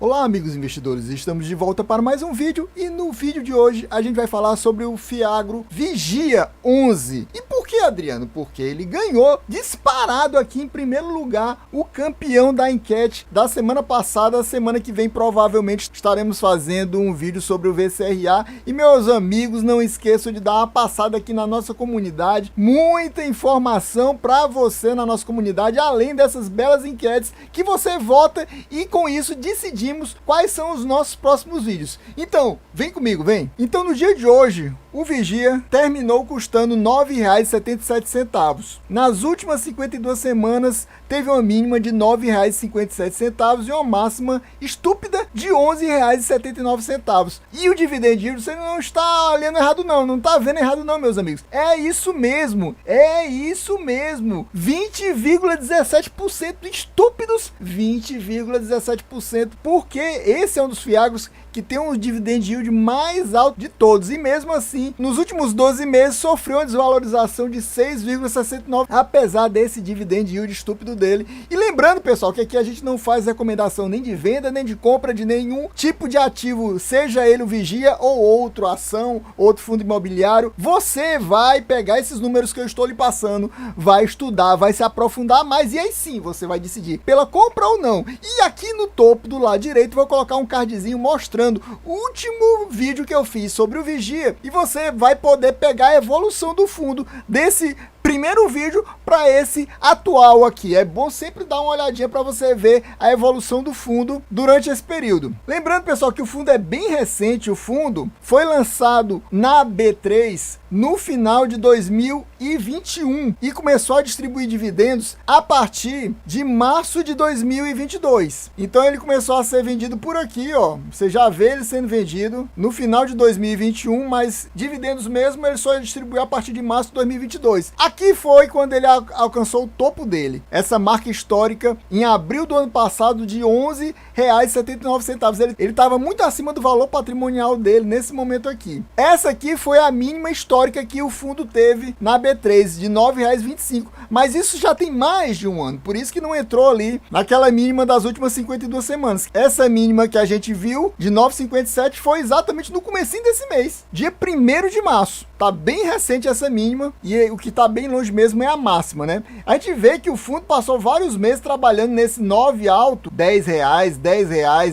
Olá amigos investidores, estamos de volta para mais um vídeo e no vídeo de hoje a gente vai falar sobre o Fiagro Vigia 11. E por que, Adriano? Porque ele ganhou disparado aqui em primeiro lugar o campeão da enquete da semana passada. Semana que vem provavelmente estaremos fazendo um vídeo sobre o VCRA. E meus amigos, não esqueçam de dar uma passada aqui na nossa comunidade, muita informação para você na nossa comunidade, além dessas belas enquetes que você vota e com isso decidir quais são os nossos próximos vídeos. Então, vem comigo, vem! Então, no dia de hoje, o Vigia terminou custando R$ 9,77. Nas últimas 52 semanas, teve uma mínima de R$ 9,57 e uma máxima estúpida de R$ 11,79. E o dividend yield, você não está olhando errado não está vendo errado não, meus amigos. É isso mesmo, 20,17% estúpidos, 20,17%, porque esse é um dos fiagros que tem um dividend yield mais alto de todos, e mesmo assim, nos últimos 12 meses, sofreu uma desvalorização de 6,69%, apesar desse dividend yield estúpido dele. E lembrando, pessoal, que aqui a gente não faz recomendação nem de venda, nem de compra de nenhum tipo de ativo, seja ele o Vigia ou outro ação, outro fundo imobiliário. Você vai pegar esses números que eu estou lhe passando, vai estudar, vai se aprofundar mais, e aí sim, você vai decidir pela compra ou não. E aqui no topo do lado direito, vou colocar um cardzinho mostrando o último vídeo que eu fiz sobre o Vigia, e você vai poder pegar a evolução do fundo desse primeiro vídeo para esse atual aqui. É bom sempre dar uma olhadinha para você ver a evolução do fundo durante esse período. Lembrando, pessoal, que o fundo é bem recente. O fundo foi lançado na B3 no final de 2021 e começou a distribuir dividendos a partir de março de 2022. Então ele começou a ser vendido por aqui, ó. Você já vê ele sendo vendido no final de 2021, mas dividendos mesmo ele só distribuiu a partir de março de 2022. Aqui foi quando ele alcançou o topo dele, essa marca histórica, em abril do ano passado, de R$ 11,79. Ele estava muito acima do valor patrimonial dele nesse momento aqui. Essa aqui foi a mínima histórica que o fundo teve na B3, de R$ 9,25. Mas isso já tem mais de um ano, por isso que não entrou ali naquela mínima das últimas 52 semanas. Essa mínima que a gente viu, de 9,57, foi exatamente no comecinho desse mês, dia 1º de março. Tá bem recente essa mínima, e o que tá bem longe mesmo é a máxima, né? A gente vê que o fundo passou vários meses trabalhando nesse 9 alto, R$ 10, R$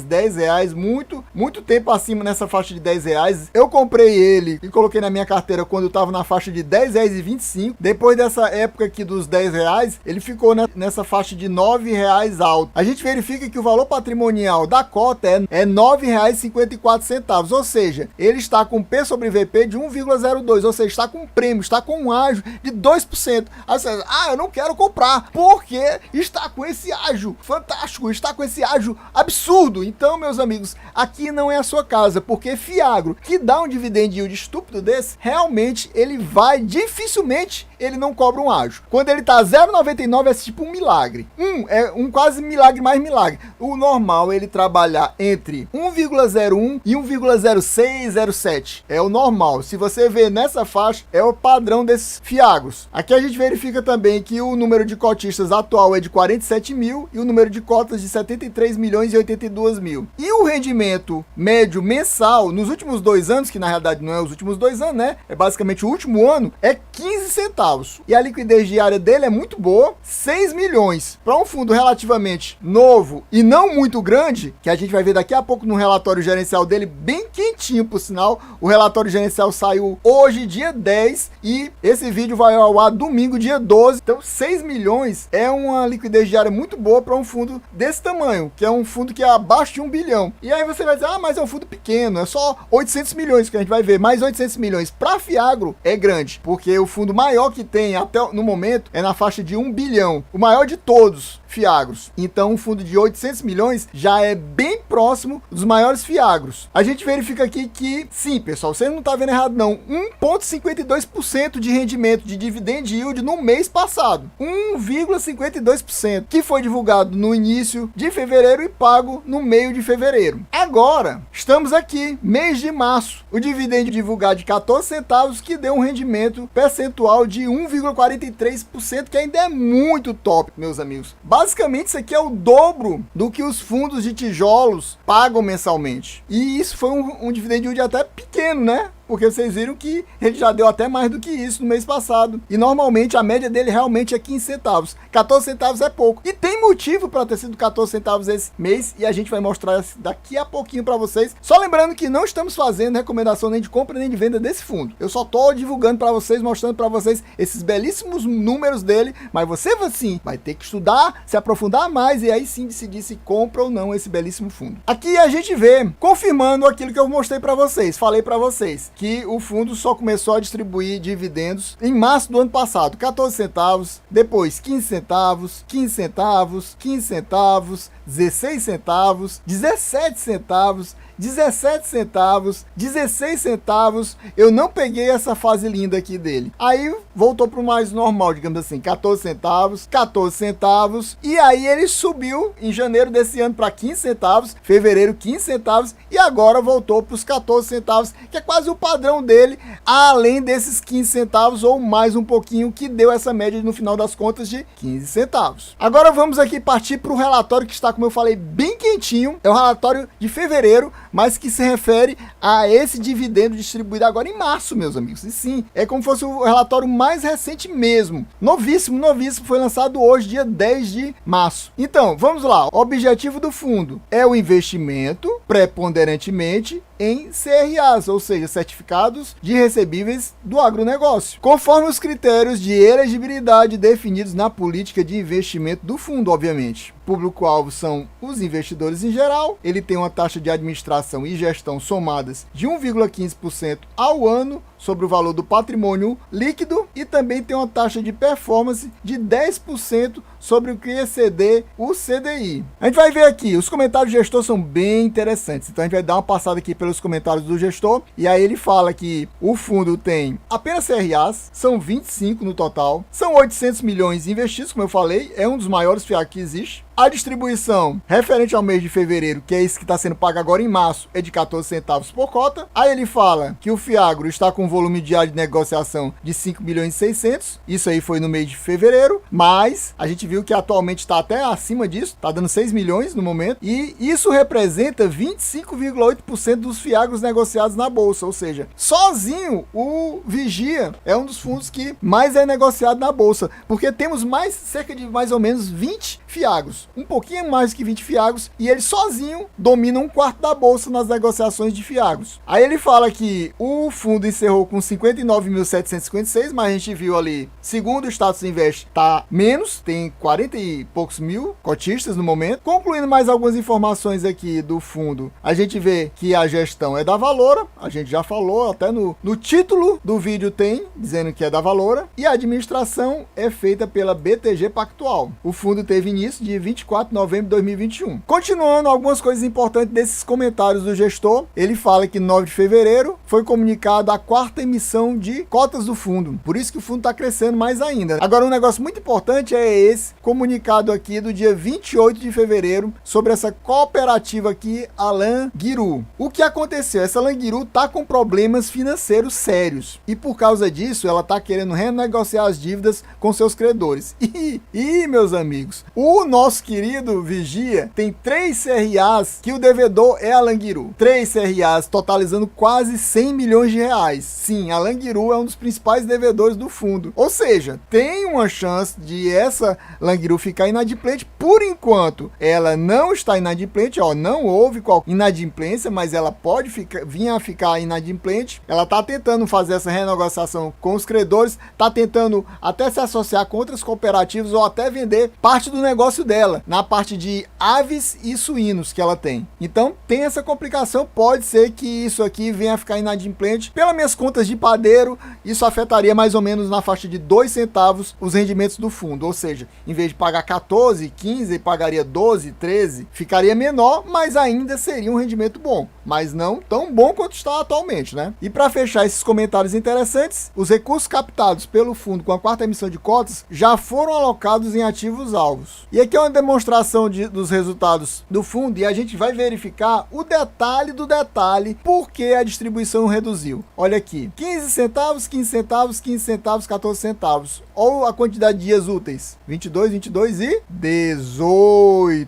10, muito tempo acima nessa faixa de R$ 10. Eu comprei ele e coloquei na minha carteira quando eu tava na faixa de R$ 10,25. Depois dessa época aqui dos R$ 10, ele ficou nessa faixa de R$ 9 alto. A gente verifica que o valor patrimonial da cota é R$ 9,54, ou seja, ele está com P sobre VP de 1,02, ou seja, está com um prêmio, está com um ágio de 2%. Aí você diz, eu não quero comprar, porque está com esse ágio fantástico, está com esse ágio absurdo. Então, meus amigos, aqui não é a sua casa, porque Fiagro, que dá um dividend yield estúpido desse, realmente ele vai, dificilmente, ele não cobra um ágio. Quando ele tá 0,99 é tipo um milagre. É um quase milagre mais milagre. O normal é ele trabalhar entre 1,01 e 1,0607. É o normal. Se você vê nessa faixa, é o padrão desses fiagros. Aqui a gente verifica também que o número de cotistas atual é de 47 mil e o número de cotas de 73 milhões e 82 mil. E o rendimento médio mensal nos últimos 2 anos, que na realidade não é os últimos 2 anos, né? É basicamente o último ano, é 15 centavos. E a liquidez diária dele é muito boa, 6 milhões. Para um fundo relativamente novo e não muito grande, que a gente vai ver daqui a pouco no relatório gerencial dele, bem quentinho por sinal. O relatório gerencial saiu hoje, dia 10, e esse vídeo vai ao ar domingo, dia 12. Então 6 milhões é uma liquidez diária muito boa para um fundo desse tamanho, que é um fundo que é abaixo de 1 bilhão. E aí você vai dizer, mas é um fundo pequeno, é só 800 milhões que a gente vai ver. Mais 800 milhões para Fiagro é grande, porque o fundo maior que tem até no momento é na faixa de 1 bilhão, o maior de todos fiagros. Então um fundo de 800 milhões já é bem próximo dos maiores fiagros. A gente verifica aqui que sim, pessoal, você não tá vendo errado não, 1,52% de rendimento de dividend yield no mês passado, 1,52%, que foi divulgado no início de fevereiro e pago no meio de fevereiro. Agora estamos aqui, mês de março, o dividendo divulgado de 14 centavos, que deu um rendimento percentual de 1,43%, que ainda é muito top, meus amigos. Basicamente, isso aqui é o dobro do que os fundos de tijolos pagam mensalmente. E isso foi um dividend yield até pequeno, né? Porque vocês viram que ele já deu até mais do que isso no mês passado. E normalmente a média dele realmente é 15 centavos. 14 centavos é pouco. E tem motivo para ter sido 14 centavos esse mês. E a gente vai mostrar daqui a pouquinho para vocês. Só lembrando que não estamos fazendo recomendação nem de compra nem de venda desse fundo. Eu só tô divulgando para vocês, mostrando para vocês esses belíssimos números dele. Mas você, assim, vai ter que estudar, se aprofundar mais e aí sim decidir se compra ou não esse belíssimo fundo. Aqui a gente vê, confirmando aquilo que eu mostrei para vocês. Falei para vocês que o fundo só começou a distribuir dividendos em março do ano passado, 14 centavos, depois 15 centavos, 15 centavos, 15 centavos, 16 centavos, 17 centavos, 17 centavos, 16 centavos. Eu não peguei essa fase linda aqui dele. Aí voltou para o mais normal, digamos assim, 14 centavos, 14 centavos. E aí ele subiu em janeiro desse ano para 15 centavos, fevereiro 15 centavos e agora voltou para os 14 centavos, que é quase o padrão dele, além desses 15 centavos ou mais um pouquinho, que deu essa média no final das contas de 15 centavos. Agora vamos aqui partir para o relatório que está, como eu falei, bem quentinho. É o relatório de fevereiro, mas que se refere a esse dividendo distribuído agora em março, meus amigos. E sim, é como se fosse o relatório mais recente mesmo. Novíssimo, novíssimo, foi lançado hoje, dia 10 de março. Então, vamos lá. O objetivo do fundo é o investimento, preponderantemente, em CRAs, ou seja, certificados de recebíveis do agronegócio, conforme os critérios de elegibilidade definidos na política de investimento do fundo, obviamente. Público-alvo são os investidores em geral. Ele tem uma taxa de administração e gestão somadas de 1,15% ao ano sobre o valor do patrimônio líquido e também tem uma taxa de performance de 10% sobre o que exceder o CDI. A gente vai ver aqui, os comentários do gestor são bem interessantes, então a gente vai dar uma passada aqui pelos comentários do gestor, e aí ele fala que o fundo tem apenas CRAs, são 25 no total, são 800 milhões investidos, como eu falei, é um dos maiores FIAC que existe. A distribuição referente ao mês de fevereiro, que é esse que está sendo pago agora em março, é de 14 centavos por cota. Aí ele fala que o Fiagro está com um volume diário de negociação de 5 milhões e 600. Isso aí foi no mês de fevereiro, mas a gente viu que atualmente está até acima disso, está dando 6 milhões no momento. E isso representa 25,8% dos Fiagros negociados na bolsa, ou seja, sozinho o Vigia é um dos fundos que mais é negociado na bolsa, porque temos cerca de mais ou menos 20 Fiagros. Um pouquinho mais que 20 Fiagros, e ele sozinho domina um quarto da bolsa nas negociações de Fiagros. Aí ele fala que o fundo encerrou com 59.756, mas a gente viu ali, segundo o Status Invest, tá menos, tem 40 e poucos mil cotistas no momento. Concluindo mais algumas informações aqui do fundo, a gente vê que a gestão é da Valora, a gente já falou, até no título do vídeo tem, dizendo que é da Valora, e a administração é feita pela BTG Pactual. O fundo teve início de 24 de novembro de 2021. Continuando, algumas coisas importantes desses comentários do gestor, ele fala que 9 de fevereiro foi comunicado a quarta emissão de cotas do fundo, por isso que o fundo está crescendo mais ainda. Agora, um negócio muito importante é esse comunicado aqui do dia 28 de fevereiro sobre essa cooperativa aqui, a Languiru. O que aconteceu? Essa Languiru tá com problemas financeiros sérios e por causa disso ela tá querendo renegociar as dívidas com seus credores. E meus amigos, o nosso querido Vigia tem 3 CRAs que o devedor é a Languiru. 3 CRAs totalizando quase 100 milhões de reais. Sim, a Languiru é um dos principais devedores do fundo. Ou seja, tem uma chance de essa Languiru ficar inadimplente. Por enquanto, ela não está inadimplente, não houve qualquer inadimplência, mas ela pode vir a ficar inadimplente. Ela está tentando fazer essa renegociação com os credores, está tentando até se associar com outras cooperativas ou até vender parte do negócio dela, na parte de aves e suínos que ela tem. Então tem essa complicação, pode ser que isso aqui venha a ficar inadimplente. Pelas minhas contas de padeiro, isso afetaria mais ou menos na faixa de 2 centavos os rendimentos do fundo, ou seja, em vez de pagar 14, 15, pagaria 12, 13, ficaria menor, mas ainda seria um rendimento bom, mas não tão bom quanto está atualmente, né? E para fechar esses comentários interessantes, os recursos captados pelo fundo com a quarta emissão de cotas já foram alocados em ativos alvos. E aqui é uma demonstração dos resultados do fundo e a gente vai verificar o detalhe do detalhe por que a distribuição reduziu. Olha aqui, 15 centavos, 15 centavos, 15 centavos, 14 centavos. Olha a quantidade de dias úteis. 22, 22 e 18.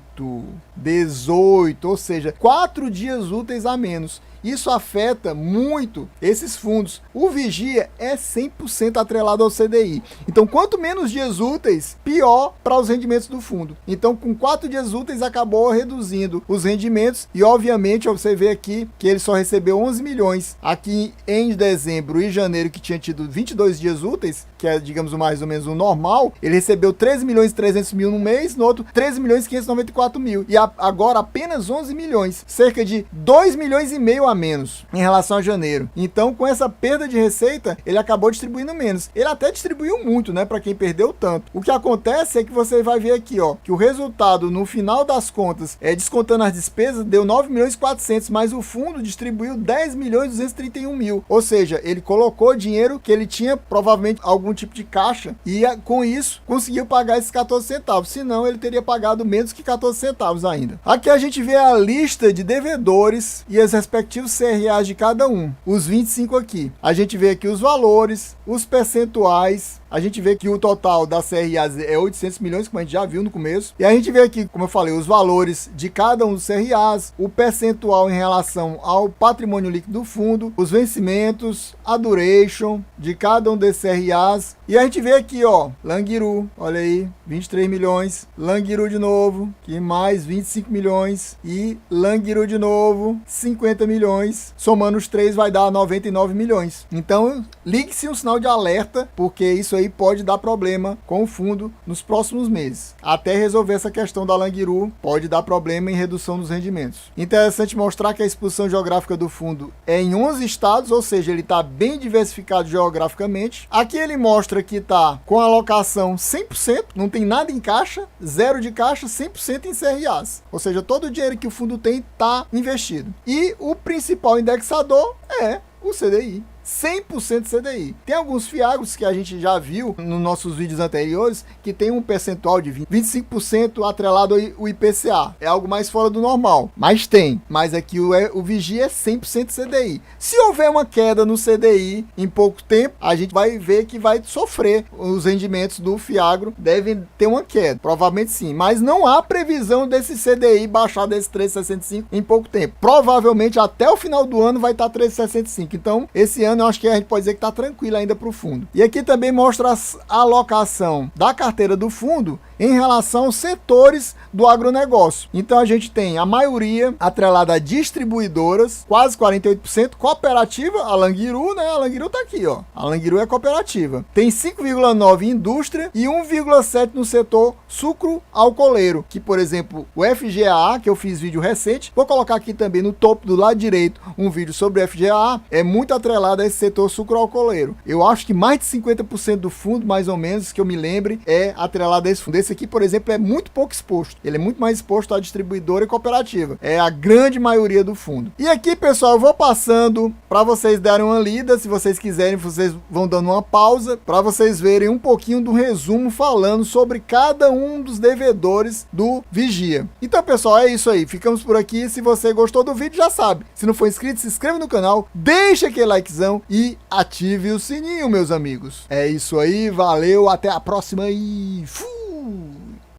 18, ou seja, 4 dias úteis a menos. Isso afeta muito esses fundos. O Vigia é 100% atrelado ao CDI. Então, quanto menos dias úteis, pior para os rendimentos do fundo. Então, com 4 dias úteis, acabou reduzindo os rendimentos. E, obviamente, você vê aqui que ele só recebeu 11 milhões. Aqui em dezembro e janeiro, que tinha tido 22 dias úteis, que é, digamos, mais ou menos o normal, ele recebeu 13 milhões e 300 mil no mês, no outro 13 milhões e 594 mil. E agora apenas 11 milhões. Cerca de 2 milhões e meio a menos em relação a janeiro. Então, com essa perda de receita, ele acabou distribuindo menos. Ele até distribuiu muito, né, para quem perdeu tanto. O que acontece é que você vai ver aqui, ó, que o resultado no final das contas, descontando as despesas, deu 9 milhões e 400, mas o fundo distribuiu 10 milhões e 231 mil. Ou seja, ele colocou dinheiro que ele tinha provavelmente algum tipo de caixa e com isso conseguiu pagar esses 14 centavos. Senão, ele teria pagado menos que 14 centavos ainda. Aqui a gente vê a lista de devedores e as respectivos CRAs de cada um, os 25 aqui. A gente vê aqui os valores, os percentuais, a gente vê que o total da CRAs é 800 milhões, como a gente já viu no começo. E a gente vê aqui, como eu falei, os valores de cada um dos CRAs, o percentual em relação ao patrimônio líquido do fundo, os vencimentos, a duration de cada um desses CRAs. E a gente vê aqui, ó, Languiru, olha aí, 23 milhões, Languiru de novo, que mais 25 milhões e Languiru de novo, 50 milhões. Somando os três vai dar 99 milhões. Então, ligue-se um sinal de alerta, porque isso aí pode dar problema com o fundo nos próximos meses. Até resolver essa questão da Languiru, pode dar problema em redução dos rendimentos. Interessante mostrar que a exposição geográfica do fundo é em 11 estados, ou seja, ele está bem diversificado geograficamente. Aqui ele mostra que está com alocação 100%, não tem nada em caixa, zero de caixa, 100% em CRAs. Ou seja, todo o dinheiro que o fundo tem está investido. E o principal indexador é o CDI. 100% CDI. Tem alguns fiagros que a gente já viu nos nossos vídeos anteriores que tem um percentual de 25% atrelado ao IPCA. É algo mais fora do normal, mas tem. Mas aqui o Vigia é 100% CDI. Se houver uma queda no CDI em pouco tempo, a gente vai ver que vai sofrer. Os rendimentos do fiagro devem ter uma queda. Provavelmente sim, mas não há previsão desse CDI baixar desse 3,65 em pouco tempo. Provavelmente até o final do ano vai estar 3,65. Então, esse ano eu acho que a gente pode dizer que está tranquilo ainda para o fundo. E aqui também mostra a alocação da carteira do fundo em relação aos setores do agronegócio. Então a gente tem a maioria atrelada a distribuidoras, quase 48%, cooperativa, a Languiru, né? A Languiru tá aqui, ó. A Languiru é cooperativa. Tem 5,9% em indústria e 1,7% no setor sucro-alcooleiro, que, por exemplo, o FGAA, que eu fiz vídeo recente, vou colocar aqui também no topo do lado direito um vídeo sobre o FGAA, é muito atrelado a esse setor sucro-alcooleiro. Eu acho que mais de 50% do fundo, mais ou menos, que eu me lembre, é atrelado a esse fundo. Esse aqui, por exemplo, é muito pouco exposto. Ele é muito mais exposto à distribuidora e cooperativa. É a grande maioria do fundo. E aqui, pessoal, eu vou passando para vocês darem uma lida. Se vocês quiserem, vocês vão dando uma pausa para vocês verem um pouquinho do resumo falando sobre cada um dos devedores do Vigia. Então, pessoal, é isso aí. Ficamos por aqui. Se você gostou do vídeo, já sabe. Se não for inscrito, se inscreva no canal, deixa aquele likezão e ative o sininho, meus amigos. É isso aí. Valeu. Até a próxima e fui!